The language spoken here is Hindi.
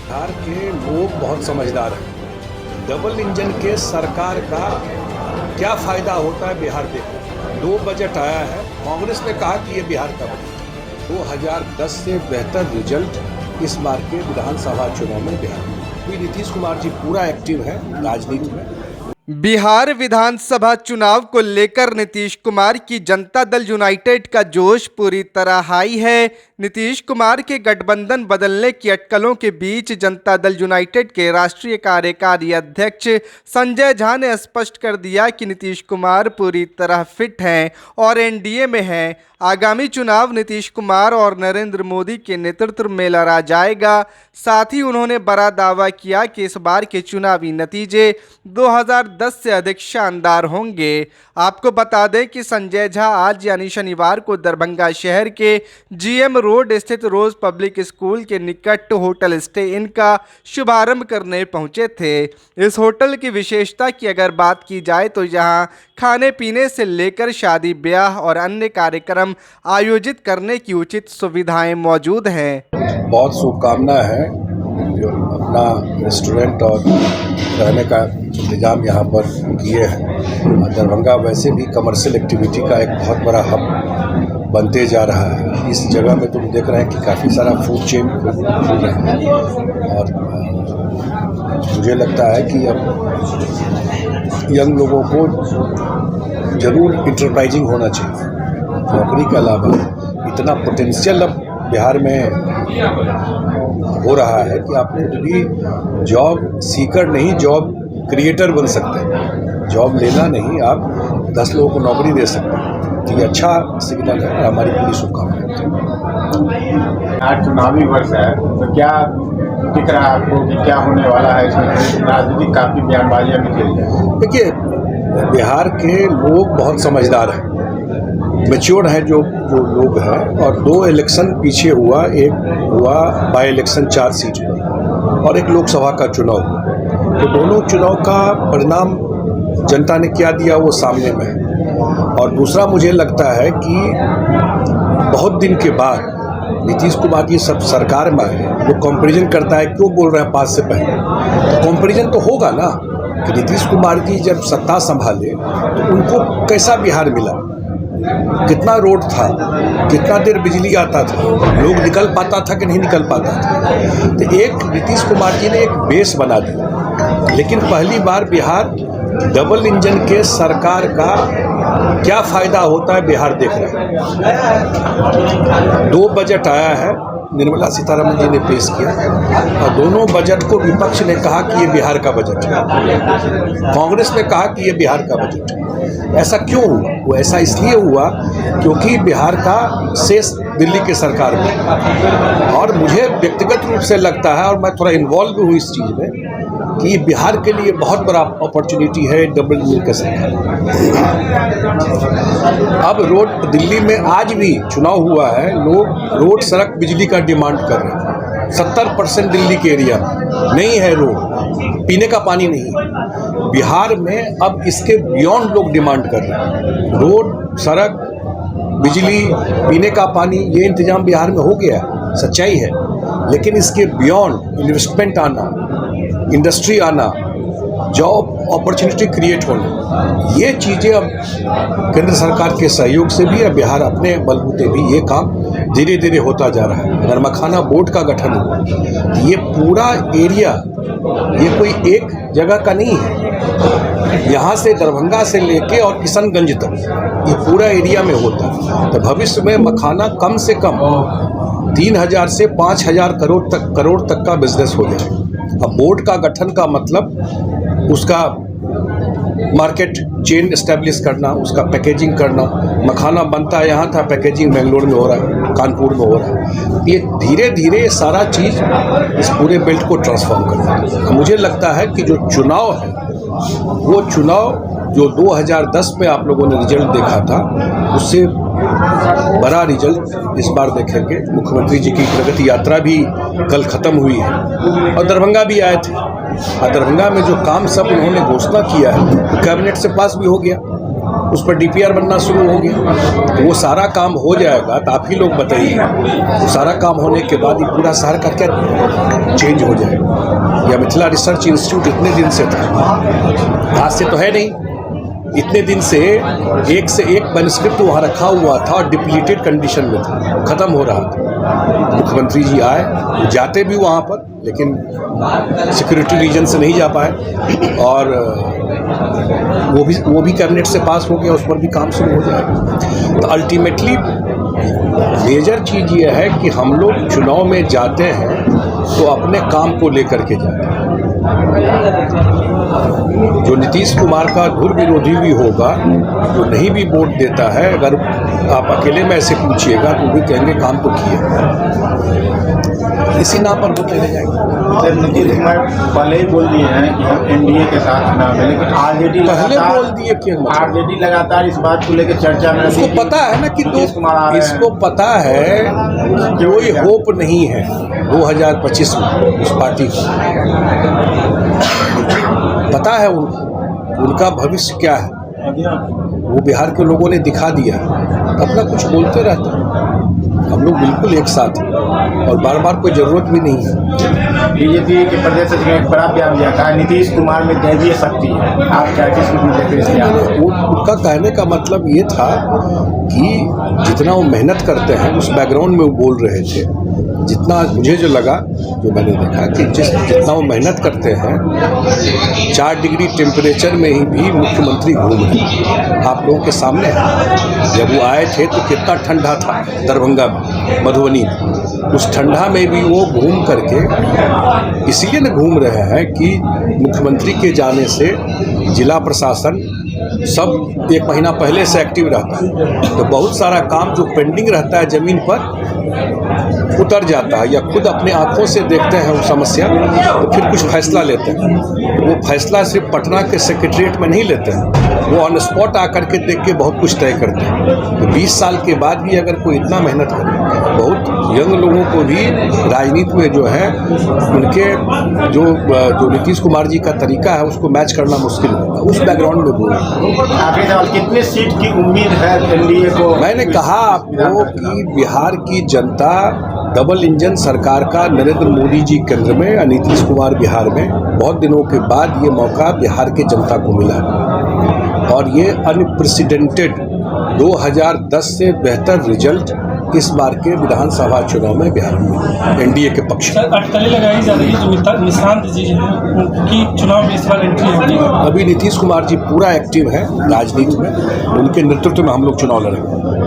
बिहार के लोग बहुत समझदार हैं। डबल इंजन के सरकार का क्या फायदा होता है बिहार देखो। 2 बजट आया है, कांग्रेस ने कहा कि ये बिहार का बजट 2010 से बेहतर रिजल्ट इस बार के विधानसभा चुनाव में बिहार में। नीतीश कुमार जी पूरा एक्टिव है राजनीति में। बिहार विधानसभा चुनाव को लेकर नीतीश कुमार की जनता दल यूनाइटेड का जोश पूरी तरह हाई है। नीतीश कुमार के गठबंधन बदलने की अटकलों के बीच जनता दल यूनाइटेड के राष्ट्रीय कार्यकारी अध्यक्ष संजय झा ने स्पष्ट कर दिया कि नीतीश कुमार पूरी तरह फिट हैं और एनडीए में हैं। आगामी चुनाव नीतीश कुमार और नरेंद्र मोदी के नेतृत्व में लड़ा जाएगा। साथ ही उन्होंने बड़ा दावा किया कि इस बार के चुनावी नतीजे 2010 से अधिक शानदार होंगे। आपको बता दें कि संजय झा आज यानी शनिवार को दरभंगा शहर के जीएम रोड स्थित रोज पब्लिक स्कूल के निकट होटल स्टे इन का शुभारंभ करने पहुंचे थे। इस होटल की विशेषता की अगर बात की जाए तो यहाँ खाने पीने से लेकर शादी ब्याह और अन्य कार्यक्रम आयोजित करने की उचित सुविधाएं मौजूद हैं। बहुत शुभकामना है जो अपना रेस्टोरेंट और रहने का इंतजाम यहाँ पर किए हैं। दरभंगा वैसे भी कमर्शियल एक्टिविटी का एक बहुत बड़ा हब बनते जा रहा है। इस जगह में तुम देख रहे हैं कि काफ़ी सारा फूड चेन खुल रहा है और मुझे लगता है कि अब यंग लोगों को ज़रूर इंटरप्राइजिंग होना चाहिए। नौकरी के अलावा इतना पोटेंशियल अब बिहार में हो रहा है कि आप खुद भी जॉब सीकर नहीं जॉब क्रिएटर बन सकते हैं। जॉब लेना नहीं, आप 10 लोगों को नौकरी दे सकते हैं। तो ये अच्छा सिग्नल है और हमारी पूरी शुभकामनाएं। आज चुनावी वर्ष है तो क्या दिख रहा है आपको कि क्या होने वाला है इसमें? राजनीतिक काफ़ी बयानबाजियाँ भी चल रही है। देखिए, बिहार के लोग बहुत समझदार हैं, मैच्योर्ड हैं जो लोग हैं। और 2 इलेक्शन पीछे हुआ, एक हुआ बाई इलेक्शन 4 सीट पर और एक लोकसभा का चुनाव हुआ। तो दोनों चुनाव का परिणाम जनता ने क्या दिया वो सामने में है। और दूसरा मुझे लगता है कि बहुत दिन के बाद नीतीश कुमार जी सब सरकार में आए। वो कंपैरिजन करता है, क्यों बोल रहे हैं 5 से पहले, तो कंपैरिजन तो होगा ना कि नीतीश कुमार जी जब सत्ता संभाले तो उनको कैसा बिहार मिला, कितना रोड था, कितना देर बिजली आता था, लोग निकल पाता था कि नहीं निकल पाता था। तो एक नीतीश कुमार जी ने एक बेस बना दिया। लेकिन पहली बार बिहार डबल इंजन के सरकार का क्या फायदा होता है बिहार देख रहा है। 2 बजट आया है, निर्मला सीतारमण जी ने पेश किया और दोनों बजट को विपक्ष ने कहा कि ये बिहार का बजट है, कांग्रेस ने कहा कि ये बिहार का बजट है। ऐसा क्यों हुआ? वो ऐसा इसलिए हुआ क्योंकि बिहार का शेष दिल्ली के सरकार में। और मुझे व्यक्तिगत रूप से लगता है और मैं थोड़ा इन्वॉल्व हूँ इस चीज़ में कि बिहार के लिए बहुत बड़ा अपॉर्चुनिटी है डबल इंजन का सरकार। अब रोड दिल्ली में आज भी चुनाव हुआ है, लोग रोड सड़क बिजली का डिमांड कर रहे हैं। 70% दिल्ली के एरिया में नहीं है रोड, पीने का पानी नहीं है। बिहार में अब इसके बियॉन्ड लोग डिमांड कर रहे हैं। रोड सड़क बिजली पीने का पानी ये इंतजाम बिहार में हो गया है, सच्चाई है। लेकिन इसके बियॉन्ड इन्वेस्टमेंट आना, इंडस्ट्री आना, जॉब अपॉर्चुनिटी क्रिएट होना, ये चीज़ें अब केंद्र सरकार के सहयोग से भी बिहार अपने बलबूते भी ये काम धीरे धीरे होता जा रहा है। नरमखाना बोर्ड का गठन हुआ, ये पूरा एरिया ये कोई एक जगह का नहीं है। यहाँ से दरभंगा से लेके और किशनगंज तक ये पूरा एरिया में होता है। तो भविष्य में मखाना कम से कम 3000 से 5000 करोड़ तक का बिजनेस हो जाए। अब बोर्ड का गठन का मतलब उसका मार्केट चेन एस्टेब्लिश करना, उसका पैकेजिंग करना। मखाना बनता है यहाँ था, पैकेजिंग बेंगलोर में हो रहा है, कानपुर में हो रहा है। ये धीरे धीरे सारा चीज़ इस पूरे बेल्ट को ट्रांसफॉर्म करता है। मुझे लगता है कि जो चुनाव है वो चुनाव जो 2010 में आप लोगों ने रिजल्ट देखा था उससे बड़ा रिजल्ट इस बार देखेंगे। मुख्यमंत्री जी की प्रगति यात्रा भी कल ख़त्म हुई है और दरभंगा भी आए थे। और दरभंगा में जो काम सब उन्होंने घोषणा किया है वो कैबिनेट से पास भी हो गया। उस पर डीपीआर बनना शुरू हो गया। तो वो सारा काम हो जाएगा तो आप ही लोग बताइए, वो सारा काम होने के बाद ये पूरा शहर का क्या चेंज हो जाएगा। या मिथिला रिसर्च इंस्टीट्यूट इतने दिन से था, आज से तो है नहीं, इतने दिन से एक मैन्युस्क्रिप्ट वहाँ रखा हुआ था और डिप्लीटेड कंडीशन में था, ख़त्म हो रहा था। मुख्यमंत्री जी आए, जाते भी वहाँ पर, लेकिन सिक्योरिटी रीजन से नहीं जा पाए और वो भी कैबिनेट से पास हो गया, उस पर भी काम शुरू हो जाएगा। तो अल्टीमेटली मेजर चीज़ ये है कि हम लोग चुनाव में जाते हैं तो अपने काम को लेकर के जाते हैं। जो नीतीश कुमार का धुर विरोधी भी होगा, जो नहीं भी वोट देता है, अगर आप अकेले में ऐसे पूछिएगा तो भी कहेंगे काम तो किया, इसी नाम पर वोट लेने जाएंगे। नीतीश कुमार पहले ही बोल दिए हैं कि हम एनडीए के साथ चुनाव में, लेकिन आरजेडी पहले बोल दिए कि आरजेडी लगातार इस बात को लेकर चर्चा में, उसको पता है ना कि नीतीश कुमार आ रहे हैं। इसको पता है कि कोई होप नहीं है 2025 में उस पार्टी को, पता है उनका भविष्य क्या है, वो बिहार के लोगों ने दिखा दिया। अपना कुछ बोलते रहते हैं, हम लोग बिल्कुल एक साथ हैं और बार बार कोई ज़रूरत भी नहीं है। बीजेपी के प्रदेश सचिव ने एक बड़ा बयान दिया, कहा नीतीश कुमार में दैवीय शक्ति है। आप क्या किस रूप में देखते हैं? उनका कहने का मतलब ये था कि जितना वो मेहनत करते हैं, उस बैकग्राउंड में वो बोल रहे थे, जितना मुझे जो लगा, जो मैंने देखा कि जितना वो मेहनत करते हैं, 4 डिग्री टेम्परेचर में ही भी मुख्यमंत्री घूम रहे हैं आप लोगों के सामने। जब वो आए थे तो कितना ठंडा था दरभंगा में, मधुबनी में, उस ठंडा में भी वो घूम करके इसीलिए न घूम रहे हैं कि मुख्यमंत्री के जाने से जिला प्रशासन सब 1 महीना पहले से एक्टिव रहता है, तो बहुत सारा काम जो पेंडिंग रहता है ज़मीन पर उतर जाता है, या खुद अपने आँखों से देखते हैं वो समस्या तो फिर कुछ फैसला लेते हैं। वो फैसला सिर्फ पटना के सेक्रेटरीट में नहीं लेते हैं, वो ऑन स्पॉट आकर के देख के बहुत कुछ तय करते हैं। तो 20 साल के बाद भी अगर कोई इतना मेहनत करे, बहुत यंग लोगों को भी राजनीति में जो है उनके जो नीतीश कुमार जी का तरीका है उसको मैच करना मुश्किल होगा, उस बैकग्राउंड में बोल। आखिरी सवाल, कितने सीट की उम्मीद है एनडीए को? मैंने कहा आपको कि बिहार की जनता डबल इंजन सरकार का, नरेंद्र मोदी जी केंद्र में और नीतीश कुमार बिहार में, बहुत दिनों के बाद ये मौका बिहार की जनता को मिला और ये अनप्रेसिडेंटेड 2010 से बेहतर रिजल्ट इस बार के विधानसभा चुनाव में बिहार में एनडीए के पक्ष में। अटकलें लगाई जा रही है, जो निशांत जी हैं उनकी चुनाव में इस बार एंट्री होगी। अभी नीतीश कुमार जी पूरा एक्टिव है राजनीति में, उनके नेतृत्व में हम लोग चुनाव लड़ेंगे।